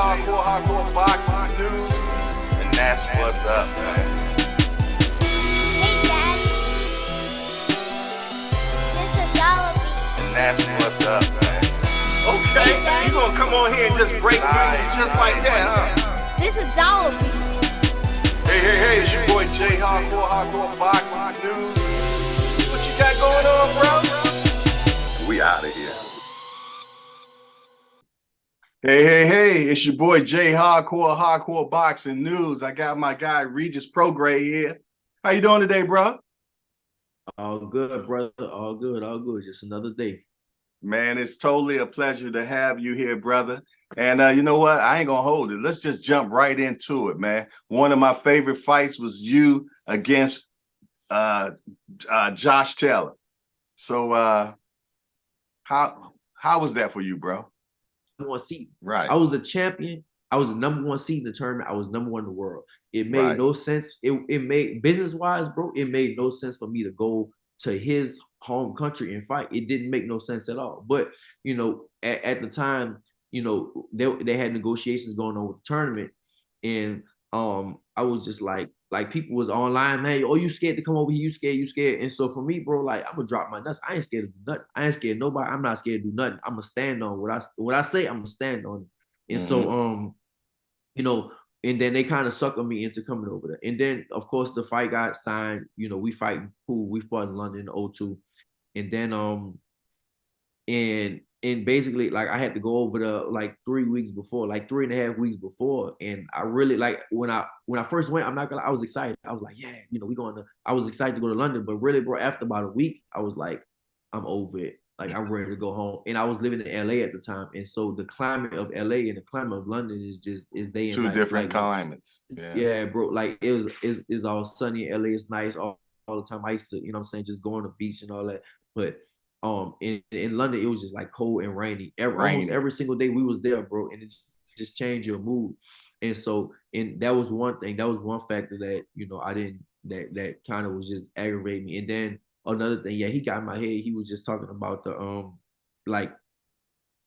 Hardcoreboxingnews, and that's what's up, man. Hey, Dad. This is dollar bill. And that's what's up, man. Okay, Hey, Dad. you gonna come on here and just break news just like that, huh? This is dollar bill. Hey, it's your boy J Hardcoreboxingnews. What you got going on, bro? We out of here. Hey, it's your boy J Hardcoreboxingnews. I got my guy Regis Prograis here. How you doing today, bro? All good, brother. All good. Just another day. Man, it's totally a pleasure to have you here, brother. And you know what? I ain't gonna hold it. Let's just jump right into it, man. One of my favorite fights was you against Josh Taylor. So how was that for you, bro? Number one seed. Right. I was the champion. I was the number one seed in the tournament. I was number one in the world. It made Right. no sense. It made business-wise, bro, it made no sense for me to go to his home country and fight. It didn't make no sense at all. But you know, at the time, you know, they had negotiations going on with the tournament, and I was just like people was online, man, oh, you scared to come over here, you scared. And so for me, bro, like I'm gonna drop my nuts. I ain't scared to do nothing. I ain't scared of nobody. I'm not scared to do nothing. I'm gonna stand on what I say, I'm gonna stand on it. And so you know, and then they kind of suckered me into coming over there. And then of course the fight got signed, you know, we fight in pool, we fought in London in '02. And then and basically like I had to go over there like 3 weeks before, like 3.5 weeks before. And I really like when I first went, I'm not gonna lie, I was excited. I was like, yeah, you know, I was excited to go to London, but really, bro, after about a week, I was like, I'm over it. Like I'm ready to go home. And I was living in LA at the time. And so the climate of LA and the climate of London is day and Two night. different like, climates. Yeah, bro. Like it's all sunny in LA. It's nice all the time. I used to, you know what I'm saying, just go on the beach and all that. But in London, it was just like cold and rainy. Almost every single day we was there, bro. And it just changed your mood. And so, and that was one thing. That was one factor that, you know, I didn't, that kind of was just aggravating me. And then another thing, yeah, he got in my head. He was just talking about the like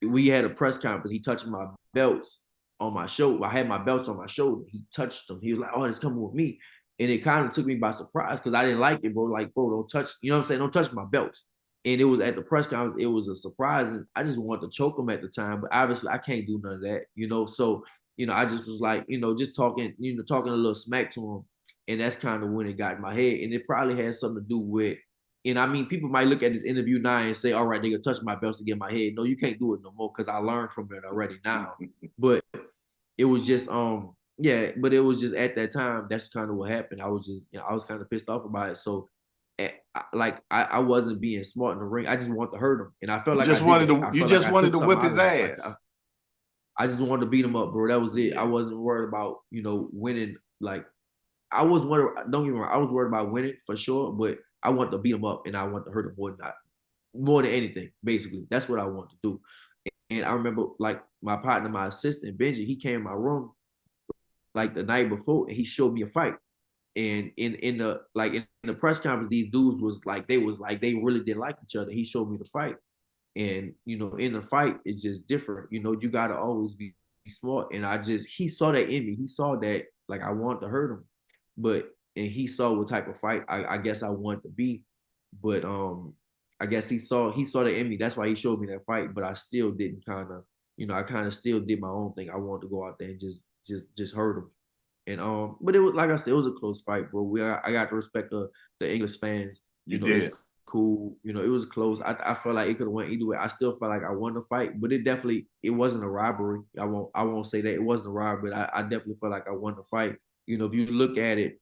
we had a press conference. He touched my belts on my shoulder. I had my belts on my shoulder. He touched them. He was like, "Oh, it's coming with me," and it kind of took me by surprise because I didn't like it, bro. Like, bro, don't touch. You know what I'm saying? Don't touch my belts. And it was at the press conference. It was a surprise, and I just wanted to choke him at the time. But obviously, I can't do none of that, you know. So, you know, I just was like, you know, just talking, you know, talking a little smack to him, and that's kind of when it got in my head. And it probably had something to do with. And I mean, people might look at this interview now and say, all right, they can touch my belts to get my head. No, you can't do it no more because I learned from it already now. But it was just, yeah, but it was just at that time, that's kind of what happened. I was just, you know, I was kind of pissed off about it. So, I wasn't being smart in the ring. I just wanted to hurt him. And I felt like you just wanted to whip his ass. Like, I just wanted to beat him up, bro. That was it. Yeah. I wasn't worried about, you know, winning. Like, I was worried, don't get me wrong, I was worried about winning for sure, but I want to beat him up and I want to hurt him more than anything, basically. That's what I want to do. And I remember like my partner, my assistant, Benji, he came in my room like the night before and he showed me a fight. And in the press conference, these dudes was like, they really didn't like each other. He showed me the fight. And, you know, in the fight, it's just different. You know, you got to always be smart. And he saw that in me. He saw that like I wanted to hurt him. And he saw what type of fight I guess I wanted to be, but I guess he saw that in me. That's why he showed me that fight. But I still didn't kind of, you know, I kind of still did my own thing. I wanted to go out there and just hurt him. And but it was like I said, it was a close fight, bro. I got to respect the English fans. You know, did. It's cool. You know, it was close. I felt like it could have went either way. I still felt like I won the fight, but it wasn't a robbery. I won't say that it wasn't a robbery, but I definitely felt like I won the fight. You know, if you look at it,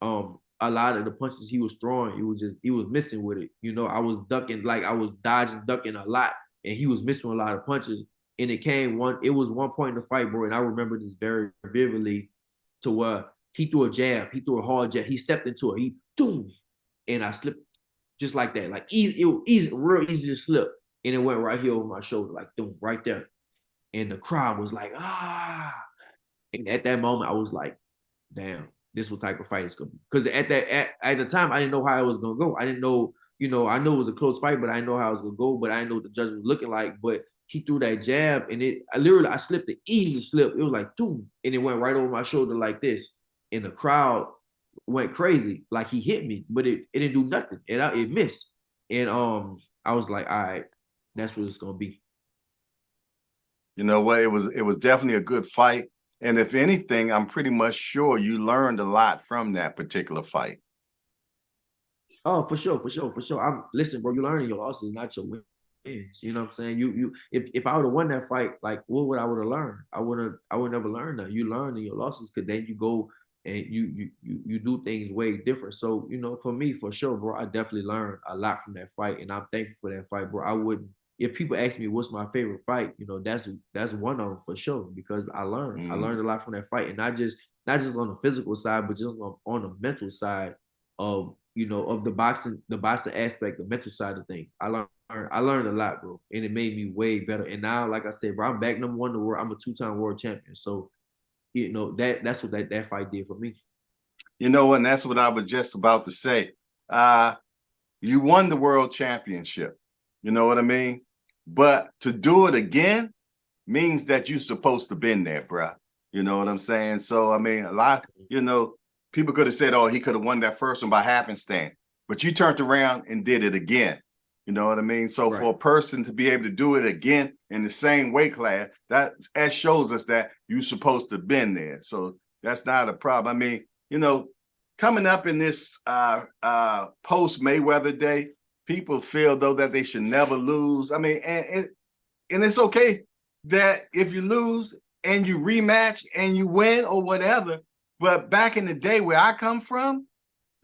a lot of the punches he was throwing, he was missing with it. You know, I was ducking, like I was dodging, ducking a lot, and he was missing a lot of punches. And it was one point in the fight, bro, and I remember this very vividly to where he threw a jab, he threw a hard jab, he stepped into it, he boom, and I slipped just like that. Like it was real easy to slip. And it went right here over my shoulder, like boom, right there. And the crowd was like, ah. And at that moment, I was like, damn, this was type of fight it's gonna be. Because at the time, I didn't know how it was gonna go. I didn't know, you know, I knew it was a close fight, but I didn't know how it was gonna go. But I didn't know what the judge was looking like. But he threw that jab, and I slipped the easy slip. It was like, boom, and it went right over my shoulder like this. And the crowd went crazy. Like he hit me, but it didn't do nothing. And it missed. And I was like, all right, that's what it's gonna be. You know what? It was definitely a good fight. And if anything, I'm pretty much sure you learned a lot from that particular fight. Oh, for sure. Listen, bro, you learning your losses, not your wins. You know what I'm saying? If I would have won that fight, like what would I would have learned? I would never learn that. You learn in your losses because then you go and you do things way different. So, you know, for me, for sure, bro, I definitely learned a lot from that fight, and I'm thankful for that fight, bro. I wouldn't, if people ask me what's my favorite fight, you know, that's one of them for sure, because I learned a lot from that fight, and not just on the physical side, but just on the mental side of, you know, of the boxing aspect, the mental side of things. I learned a lot, bro, and it made me way better. And now, like I said, bro, I'm back number one in the world. I'm a 2-time world champion. So, you know, that's what that fight did for me. You know, and that's what I was just about to say. You won the world championship. You know what I mean? But to do it again means that you're supposed to been there, bro. You know what I'm saying? So, I mean, a lot, you know, people could have said, oh, he could have won that first one by happenstance. But you turned around and did it again. You know what I mean? So for a person to be able to do it again in the same weight class, that shows us that you're supposed to have been there. So that's not a problem. I mean, you know, coming up in this post-Mayweather day, people feel, though, that they should never lose. I mean, and it's okay that if you lose and you rematch and you win or whatever, but back in the day where I come from,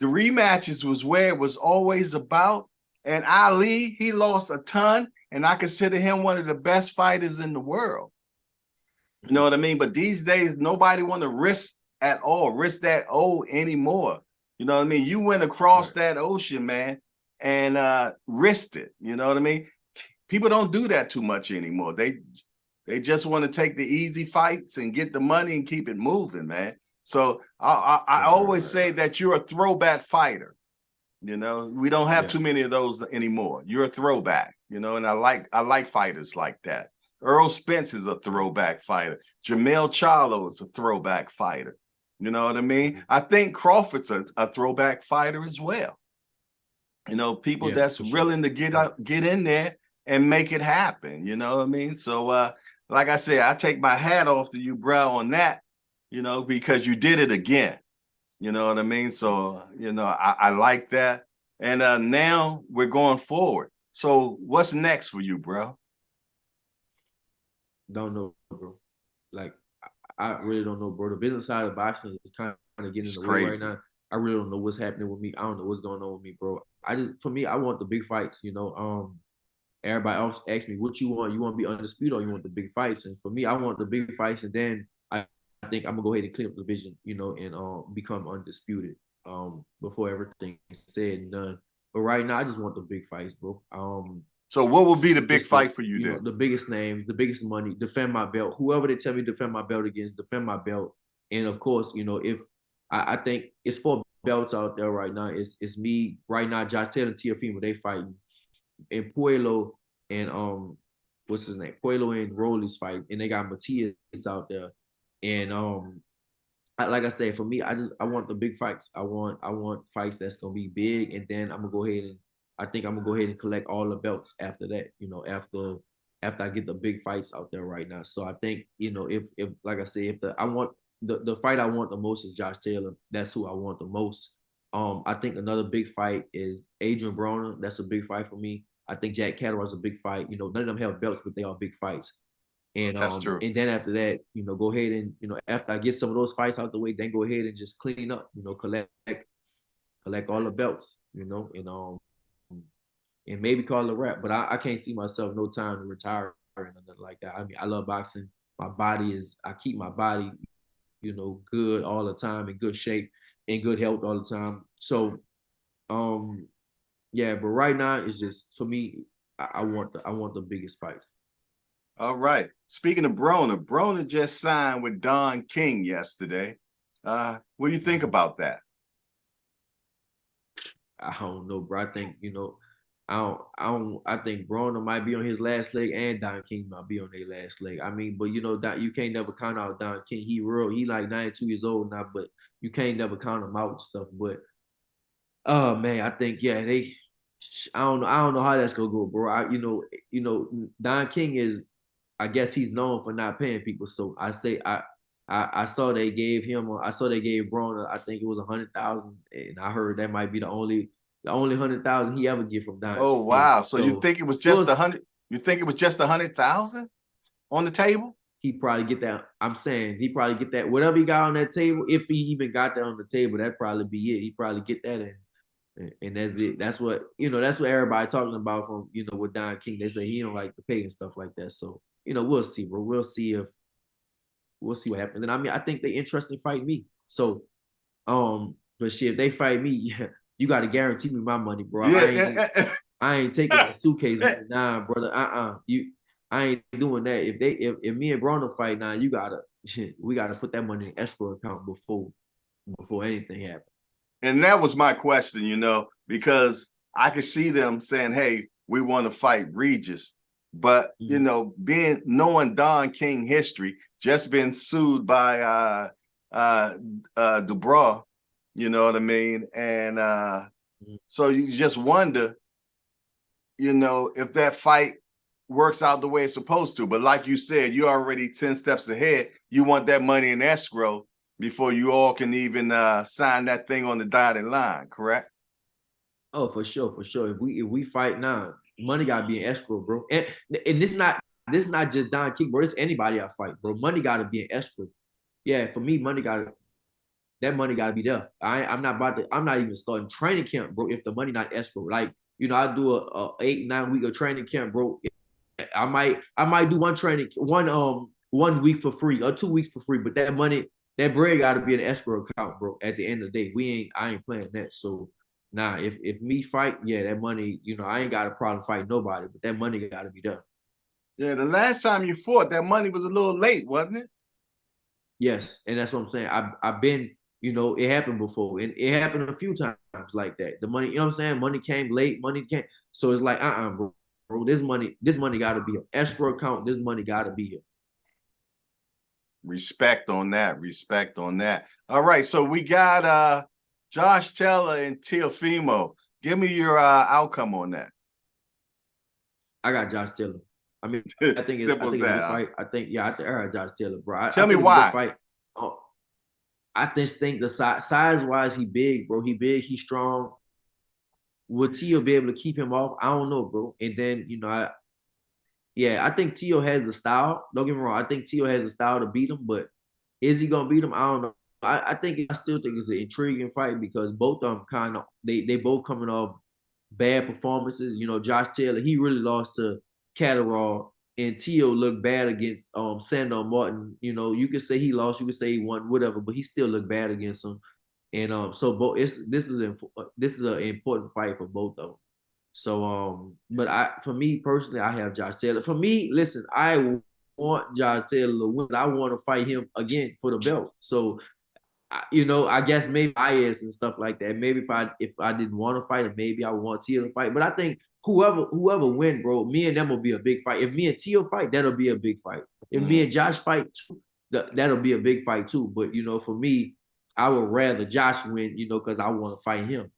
the rematches was where it was always about. And Ali, he lost a ton, and I consider him one of the best fighters in the world. You know what I mean? But these days, nobody want to risk that O anymore. You know what I mean? You went across that ocean, man, and risked it. You know what I mean? People don't do that too much anymore. They just want to take the easy fights and get the money and keep it moving, man. So I always say that you're a throwback fighter. You know, we don't have too many of those anymore. You're a throwback, you know, and I like fighters like that. Earl Spence is a throwback fighter. Jamel Charlo is a throwback fighter. You know what I mean? I think Crawford's a throwback fighter as well. You know, people that's willing to get in there and make it happen. You know what I mean? So, like I said, I take my hat off to you, bro, on that, you know, because you did it again. You know what I mean? So, you know, I like that. And now we're going forward. So what's next for you, bro? Don't know, bro. Like, I really don't know, bro. The business side of boxing is kind of getting in the way right now. I really don't know what's happening with me. I don't know what's going on with me, bro. For me, I want the big fights, you know. Everybody else asks me, what you want? You want to be undisputed or you want the big fights? And for me, I want the big fights, and then I think I'm gonna go ahead and clean up the division, you know, and become undisputed before everything is said and done. But right now, I just want the big fights, bro. So what will be the big fight for you then? Know, the biggest names, the biggest money, defend my belt. Whoever they tell me to defend my belt against, defend my belt. And of course, you know, if I think it's 4 belts out there right now. It's me right now, Josh Taylor and Teofimo, they fighting. And Puello and what's his name? Puello and Rolly's fight, and they got Matthias out there. And like I said, for me, I want the big fights. I want fights that's gonna be big, and then I'm gonna go ahead and collect all the belts after that. You know, after I get the big fights out there right now. So I think, you know, if like I said, if I want the fight I want the most is Josh Taylor. That's who I want the most. I think another big fight is Adrian Broner. That's a big fight for me. I think Jack Catterall's a big fight. You know, none of them have belts, but they are big fights. And that's true. And then after that, you know, go ahead and, you know, after I get some of those fights out the way, then go ahead and just clean up, you know, collect all the belts, you know, and maybe call it a wrap. But I can't see myself no time to retire or nothing like that. I mean, I love boxing. I keep my body, you know, good all the time, in good shape, in good health all the time. So, yeah, but right now it's just, for me, I want the biggest fights. All right. Speaking of Broner just signed with Don King yesterday. What do you think about that? I don't know, bro. I think, you know, I think Broner might be on his last leg and Don King might be on their last leg. I mean, but you know that you can't never count out Don King. He like 92 years old now, but you can't never count him out and stuff. But oh man, I think yeah, I don't know how that's gonna go, bro. Don King is, I guess he's known for not paying people. So I saw they gave him, I saw they gave Broner, I think it was 100,000, and I heard that might be the only 100,000 he ever get from Don Oh King. wow! So you think it was just 100? You think it was just 100,000 on the table? He probably get that. I'm saying he probably get that. Whatever he got on that table, if he even got that on the table, that'd probably be it. He probably get that in. And that's it. That's what everybody talking about from with Don King. They say he don't like to pay and stuff like that. So we'll see, bro. We'll see what happens. And I mean, I think they interested in fighting me. So but shit, if they fight me, yeah, you got to guarantee me my money, bro. Yeah. I ain't taking a suitcase, nah, brother. I ain't doing that. If me and Broner fight now, we gotta put that money in escrow account before anything happens. And that was my question, because I could see them saying, hey, we want to fight Regis. But, knowing Don King history, just been sued by Dubois, you know what I mean? And so you just wonder, if that fight works out the way it's supposed to. But like you said, you're already 10 steps ahead. You want that money in escrow before you all can even sign that thing on the dotted line, correct? Oh, for sure. If we fight now, money gotta be in escrow, bro. And this not just Don King, bro. It's anybody I fight, bro. Money gotta be in escrow. Yeah, for me, that money gotta be there. I'm not even starting training camp, bro, if the money not escrow. Like, I do a 8-9 week of training camp, bro. I might do one week for free or 2 weeks for free, but that bread got to be an escrow account, bro. At the end of the day, I ain't playing that. So, nah, if me fight, yeah, that money, I ain't got a problem fighting nobody, but that money got to be done. Yeah, the last time you fought, that money was a little late, wasn't it? Yes, and that's what I'm saying. I've been, it happened before, and it happened a few times like that. The money, you know what I'm saying? Money came late, money came. So it's like, bro, this money got to be an escrow account. This money got to be here. Respect on that. All right, so we got Josh Taylor and Teofimo. Give me your outcome on that. I got Josh Taylor. I mean, I think it's a good fight. I think I got Josh Taylor, bro. Tell me why. Fight. I just think the size wise, he big, bro. He big, he strong. Will Teo be able to keep him off? I don't know, bro. And then I think Teo has the style. Don't get me wrong. I think Teo has the style to beat him, but is he gonna beat him? I don't know. I still think it's an intriguing fight because both of them kind of they both coming off bad performances. Josh Taylor, he really lost to Catterall, and Teo looked bad against Sandor Martin. You could say he lost, you could say he won, whatever, but he still looked bad against him. And so this is an important fight for both of them. So but for me personally, I have Josh Taylor. For me, listen, I want Josh Taylor to win. I want to fight him again for the belt. So I guess maybe bias and stuff like that. Maybe if I didn't want to fight him, maybe I would want Teo to fight. But I think whoever win, bro, me and them will be a big fight. If me and Teo fight, that'll be a big fight. If me and Josh fight too, that'll be a big fight too. But for me, I would rather Josh win, because I want to fight him.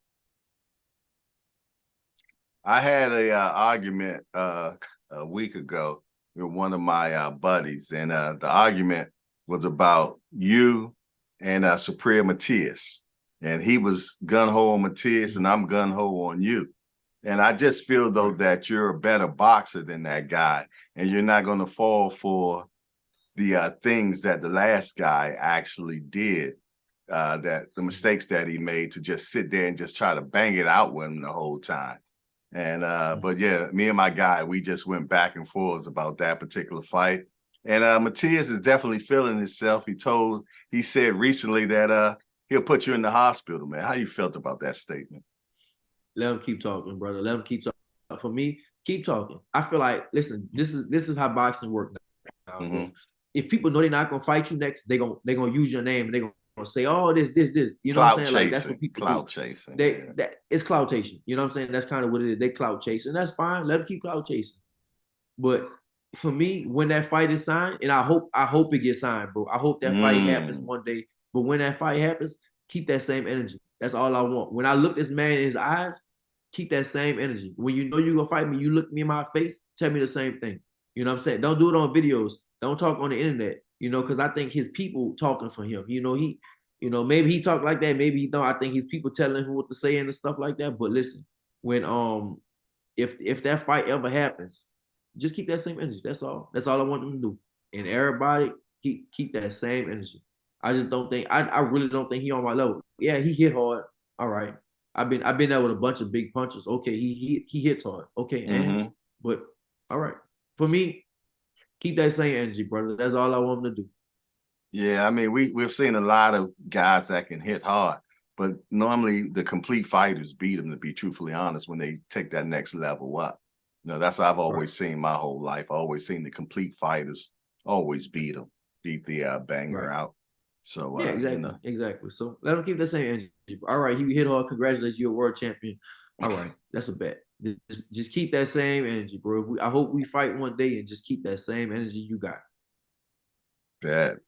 I had a argument a week ago with one of my buddies, and the argument was about you and Supriya Matthias, and he was gun-ho on Matthias, and I'm gun-ho on you. And I just feel though that you're a better boxer than that guy, and you're not going to fall for the things that the last guy actually did. That the mistakes that he made to just sit there and just try to bang it out with him the whole time. And but yeah, me and my guy, we just went back and forth about that particular fight. And Matthias is definitely feeling himself. He said recently that he'll put you in the hospital, man. How you felt about that statement? Let him keep talking, brother. Let him keep talking. For me, keep talking. I feel like, listen, this is how boxing works now. If people know they're not gonna fight you next, they're gonna use your name and they're gonna say, oh, this. You know what I'm saying? Like that's what people Clout do. chasing. That it's clout chasing. You know what I'm saying? That's kind of what it is. They clout chasing. That's fine. Let them keep clout chasing. But for me, when that fight is signed, and I hope it gets signed, bro. I hope that fight happens one day. But when that fight happens, keep that same energy. That's all I want. When I look this man in his eyes, keep that same energy. When you know you're gonna fight me, you look me in my face, tell me the same thing. You know what I'm saying? Don't do it on videos. Don't talk on the internet, because I think his people talking for him. Maybe he talk like that, maybe he don't. I think his people telling him what to say and stuff like that. But listen, when if that fight ever happens, just keep that same energy. That's all. That's all I want them to do. And everybody keep that same energy. I just don't think I really don't think he on my level. Yeah, he hit hard. All right. I've been there with a bunch of big punches. Okay, he hits hard. Okay, but all right. For me, keep that same energy, brother. That's all I want him to do. Yeah, I mean, we've seen a lot of guys that can hit hard, but normally the complete fighters beat them, to be truthfully honest, when they take that next level up. That's what I've always seen my whole life. I always seen the complete fighters always beat the banger out. So yeah, exactly. So let him keep that same energy. All right, he hit hard. Congratulations, you're a world champion. All right, that's a bet. Just keep that same energy, bro. I hope we fight one day and just keep that same energy you got. Bet.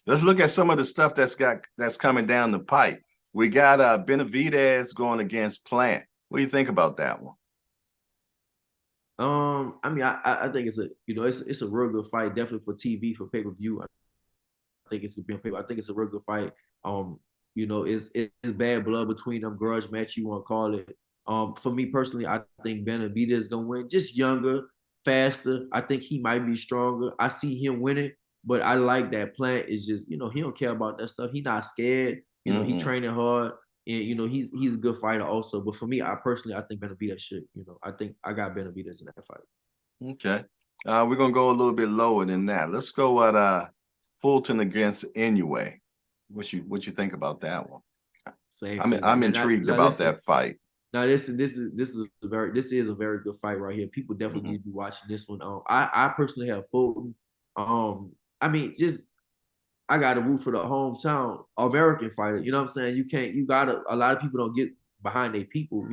Let's look at some of the stuff that's coming down the pipe. We got Benavidez going against Plant. What do you think about that one? I mean, I think it's a real good fight, definitely for TV, for pay-per-view. I think it's gonna be on paper. I think it's a real good fight. It's bad blood between them, grudge match, you want to call it. For me personally, I think Benavidez is gonna win. Just younger, faster. I think he might be stronger. I see him winning, but I like that Plant is just, he don't care about that stuff. He not scared. He training hard. And he's a good fighter also. But for me, I think Benavidez should. I think I got Benavidez in that fight. Okay. We're gonna go a little bit lower than that. Let's go at Fulton against Inoue. What you think about that one? I'm intrigued about that fight. Now this is a very good fight right here. People definitely need to be watching this one. I personally have Fulton. I got to root for the hometown American fighter. You know what I'm saying? A lot of people don't get behind their people.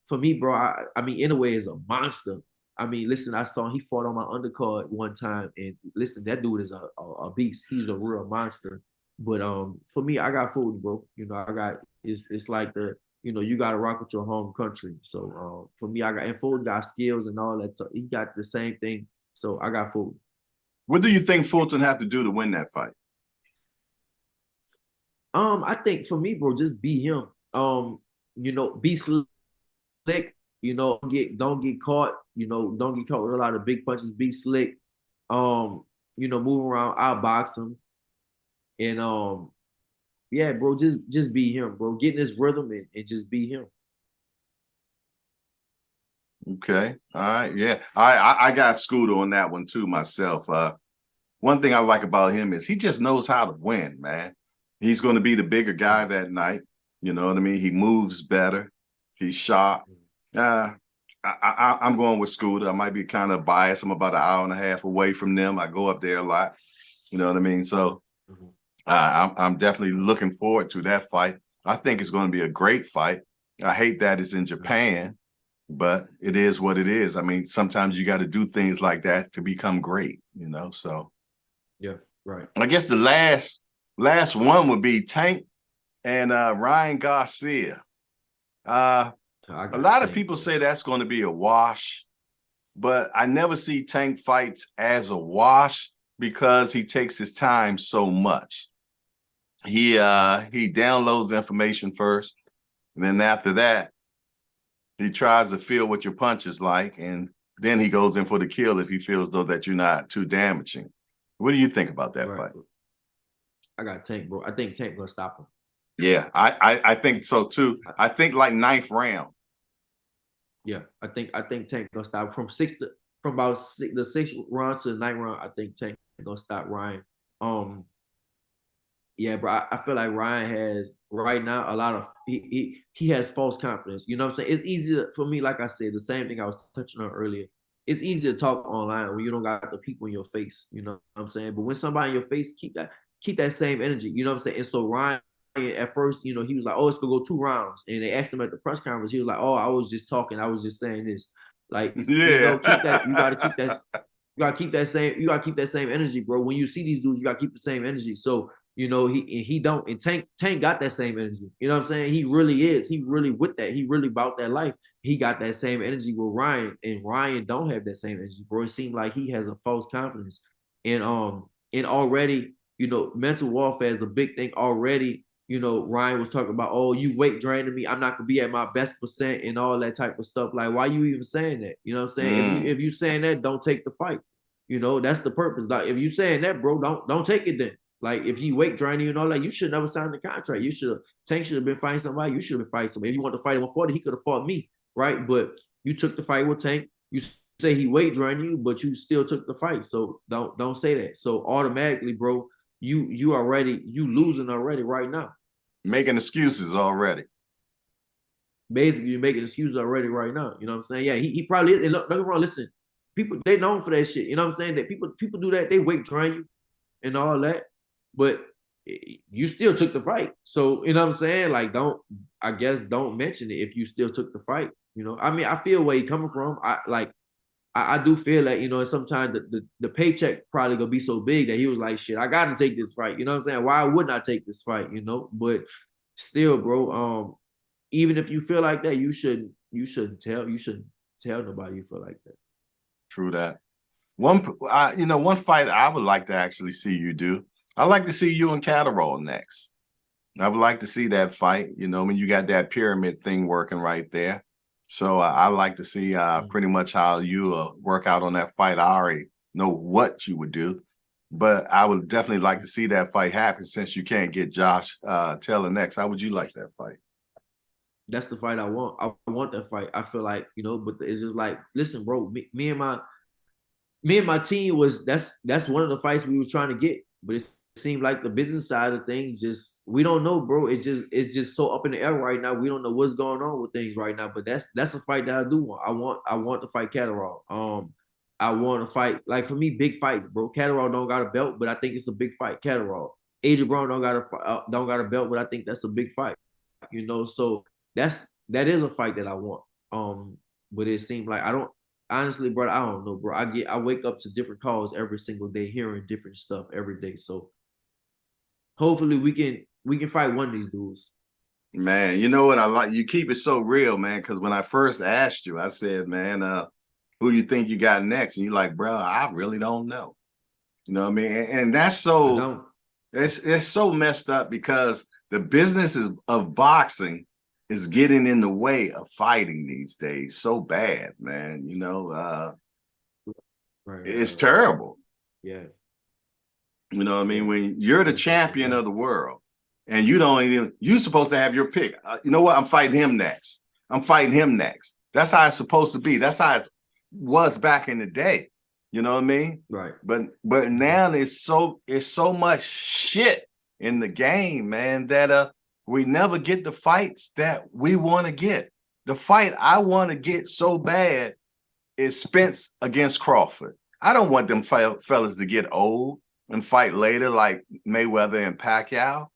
For me, bro, Inoue is a monster. Listen, I saw he fought on my undercard one time, and listen, that dude is a beast. He's a real monster. But for me, I got Fulton, bro. It's like you got to rock with your home country. So for me, and Fulton got skills and all that. So he got the same thing. So I got Fulton. What do you think Fulton have to do to win that fight? I think for me, bro, just be him. Be slick. Don't get caught. Don't get caught with a lot of big punches. Be slick. Move around, outbox him, and yeah, bro, just be him, bro. Get in his rhythm and just be him. Okay. All right. Yeah. I got Scooter on that one too myself. One thing I like about him is he just knows how to win, man. He's going to be the bigger guy that night. You know what I mean? He moves better. He's sharp. I'm going with Scooter. I might be kind of biased. I'm about an hour and a half away from them. I go up there a lot. You know what I mean? So I'm definitely looking forward to that fight. I think it's going to be a great fight. I hate that it's in Japan, but it is what it is. Sometimes you got to do things like that to become great, so. Yeah, right. I guess the last one would be Tank and Ryan Garcia. A lot of people say that's going to be a wash, but I never see Tank fights as a wash because he takes his time so much. He downloads the information first, and then after that, he tries to feel what your punch is like, and then he goes in for the kill if he feels though that you're not too damaging. What do you think about that fight? I got Tank, bro. I think Tank gonna stop him. Yeah, I think so too. I think like 9th round. Yeah, I think Tank gonna stop from about the 6th round to the 9th round. I think Tank gonna stop Ryan. Yeah, bro. I feel like Ryan has right now a lot of he has false confidence. You know what I'm saying? It's easy for me, like I said, the same thing I was touching on earlier. It's easy to talk online when you don't got the people in your face. You know what I'm saying? But when somebody in your face, keep that. keep that same energy. You know what I'm saying? And so Ryan, at first, you know, he was like, "Oh, it's gonna go 2 rounds," and they asked him at the press conference. He was like, "Oh, I was just talking. I was just saying this." Like, you know, keep that. You got to keep that. You gotta keep that same. You gotta keep that same energy, bro. When you see these dudes, you gotta keep the same energy. So you know he don't. And Tank got that same energy. You know what I'm saying? He really is. He really with that. He really about that life. He got that same energy with Ryan, and Ryan don't have that same energy, bro. It seems like he has a false confidence, and already, you know, mental warfare is a big thing already. You know, Ryan was talking about, oh, you weight draining me. I'm not gonna be at my best percent and all that type of stuff. Like, why you even saying that? You know what I'm saying? If you saying that, don't take the fight. You know, that's the purpose. Like, if you saying that, bro, don't take it then. Like, if he weight draining you and all that, you should never sign the contract. Tank should have been fighting somebody. You should have been fighting somebody. If you want to fight at 140, he could have fought me, right? But you took the fight with Tank. You say he weight draining you, but you still took the fight. So don't say that. So automatically, bro, you losing already right now. Making excuses already. Basically, you're making excuses already right now. You know what I'm saying? Yeah, he probably is. And don't get me wrong, listen, people, they known for that shit. You know what I'm saying? That people do that, they weight drain you and all that. But you still took the fight. So, you know what I'm saying? Like, don't mention it if you still took the fight. You know, I mean, I feel where he coming from. I do feel that, you know, sometimes the paycheck probably gonna be so big that he was like, shit, I gotta take this fight. You know what I'm saying? Why wouldn't I take this fight? You know, but still, bro, even if you feel like that, you shouldn't tell nobody you feel like that. True that. One fight I would like to actually see you do. I'd like to see you and Catterall next. I would like to see that fight. You know, when you got that pyramid thing working right there. So I like to see pretty much how you work out on that fight. I already know what you would do, but I would definitely like to see that fight happen since you can't get Josh Taylor next. How would you like that fight? That's the fight I want. I want that fight. I feel like, you know, but it's just like, listen, bro, me and my team that's one of the fights we was trying to get, but it seemed like the business side of things we don't know, bro. It's just so up in the air right now. We don't know what's going on with things right now. But that's a fight that I do want. I want to fight Catterall. I want to fight, like, for me, big fights, bro. Catterall don't got a belt, but I think it's a big fight. Catterall, Adrian Brown don't got a belt, but I think that's a big fight. You know, so that is a fight that I want. But it seemed like I don't. Honestly, bro, I don't know, bro. I wake up to different calls every single day, hearing different stuff every day. So hopefully we can fight one of these dudes. Man, you know what I like? You keep it so real, man. Because when I first asked you, I said, man, who you think you got next? And you're like, bro, I really don't know. You know what I mean? And that's so it's so messed up because the business of boxing is getting in the way of fighting these days so bad, man. You know, it's terrible. Yeah. You know what I mean? When you're the champion of the world and you're supposed to have your pick. You know what? I'm fighting him next. That's how it's supposed to be. That's how it was back in the day. You know what I mean? Right. But now it's so much shit in the game, man, that we never get the fights that we want to get. The fight I want to get so bad is Spence against Crawford. I don't want them fellas to get old and fight later like Mayweather and Pacquiao.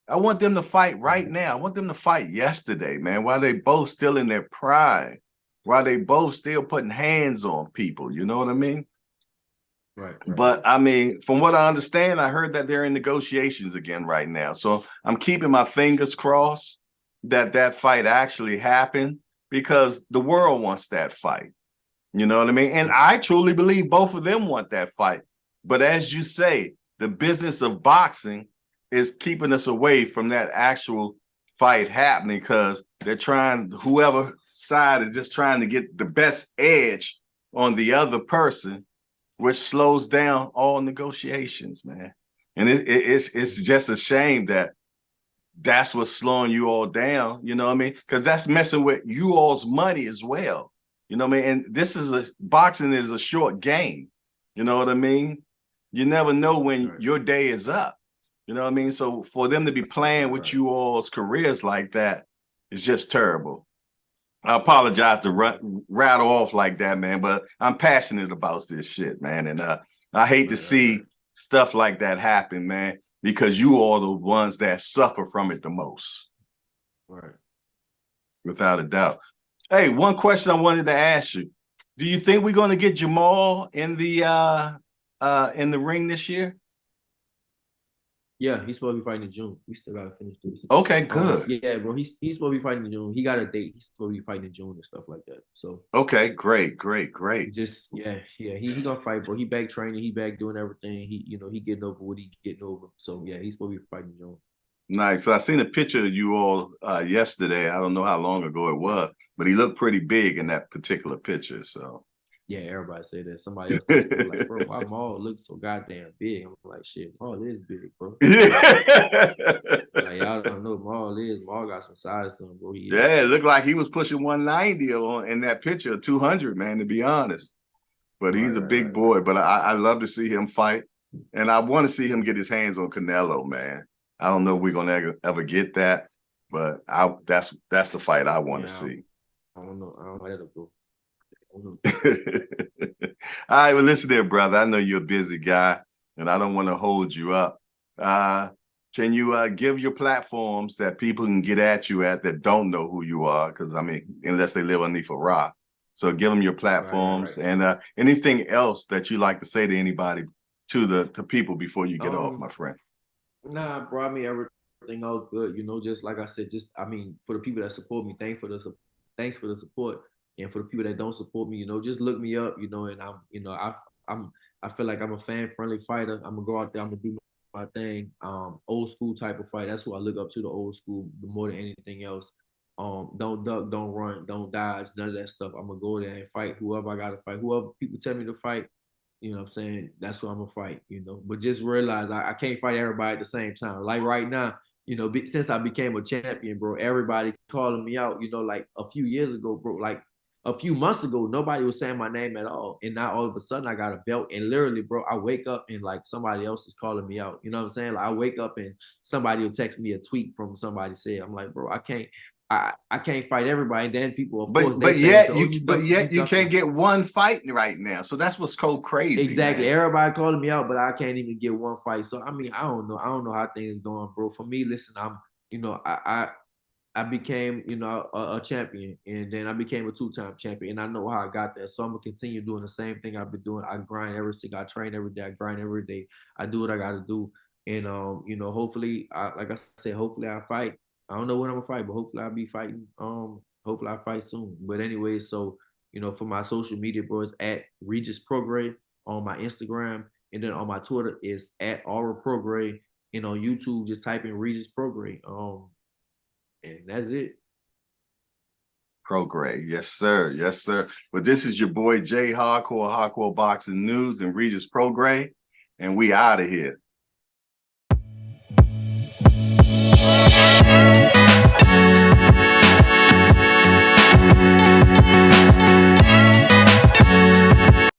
I want them to fight right now. I want them to fight yesterday, man, while they both still in their prime, while they both still putting hands on people. You know what I mean? Right. But I mean, from what I understand, I heard that they're in negotiations again right now. So I'm keeping my fingers crossed that fight actually happened because the world wants that fight. You know what I mean? And I truly believe both of them want that fight. But as you say, the business of boxing is keeping us away from that actual fight happening because whoever side is just trying to get the best edge on the other person, which slows down all negotiations, man. And it's just a shame that that's what's slowing you all down, you know what I mean? Because that's messing with you all's money as well. You know what I mean? And boxing is a short game. You know what I mean? You never know when your day is up. You know what I mean? So for them to be playing with you all's careers like that is just terrible. I apologize to rattle off like that, man, but I'm passionate about this shit, man. And I hate to see stuff like that happen, man, because you are the ones that suffer from it the most. Right. Without a doubt. Hey, one question I wanted to ask you. Do you think we're going to get Jamal in the ring this year? Yeah, he's supposed to be fighting in June. We still gotta finish this. Okay, good. Yeah, bro. He's supposed to be fighting in June. He got a date. He's supposed to be fighting in June and stuff like that. So okay, great. just he gonna fight, bro. He back training. He back doing everything. He getting over what he getting over. So yeah, he's supposed to be fighting in June. Nice. So I seen a picture of you all yesterday. I don't know how long ago it was, but he looked pretty big in that particular picture. So yeah, everybody say that. Somebody else said, like, bro, why Maul looks so goddamn big? I'm like, shit, Maul is big, bro. Like, y'all don't know Maul got some size to him, bro. Yeah, it looked like he was pushing 190 in that picture, 200, man, to be honest. But he's a big boy. But I love to see him fight. And I want to see him get his hands on Canelo, man. I don't know if we're gonna ever get that, but that's the fight I want to see. I don't know. I don't know how to go. All right, well, listen there, brother. I know you're a busy guy, and I don't want to hold you up. Can you give your platforms that people can get at you at that don't know who you are? Because I mean, unless they live underneath a rock. So give them your platforms and anything else that you like to say to anybody, to people before you get off, my friend. Nah, bro. I mean, everything all good. Just like I said, for the people that support me, thanks for the support. And for the people that don't support me, just look me up, and I feel like I'm a fan-friendly fighter. I'm gonna go out there, I'm gonna do my thing. Old school type of fight. That's who I look up to, the old school, more than anything else. Don't duck, don't run, don't dodge, none of that stuff. I'm gonna go there and fight whoever I gotta fight. Whoever people tell me to fight, you know what I'm saying? That's who I'm gonna fight, But just realize I can't fight everybody at the same time. Like right now, since I became a champion, bro, everybody calling me out, like a few years ago, bro, like a few months ago, nobody was saying my name at all. And now all of a sudden I got a belt. And literally, bro, I wake up and like somebody else is calling me out. You know what I'm saying? Like I wake up and somebody will text me a tweet from somebody said, I'm like, bro, I can't fight everybody. And then people, of course, but yet you can't get one fight right now. So that's what's so crazy. Exactly. Man. Everybody calling me out, but I can't even get one fight. So I mean, I don't know how things going, bro. For me, listen, I became, a champion, and then I became a 2-time champion, and I know how I got there. So I'm gonna continue doing the same thing I've been doing. I grind I train every day, I grind every day. I do what I gotta do, and hopefully, like I said, hopefully I fight. I don't know when I'm gonna fight, but hopefully I'll be fighting. Hopefully I fight soon. But anyway, so for my social media, bro, it's at Regis Prograis on my Instagram, and then on my Twitter is at Aura Prograis, and on YouTube just type in Regis Prograis. And that's it. Prograis. Yes, sir. Yes, sir. But this is your boy Jay Hardcore Boxing News and Regis Prograis, and we out of here.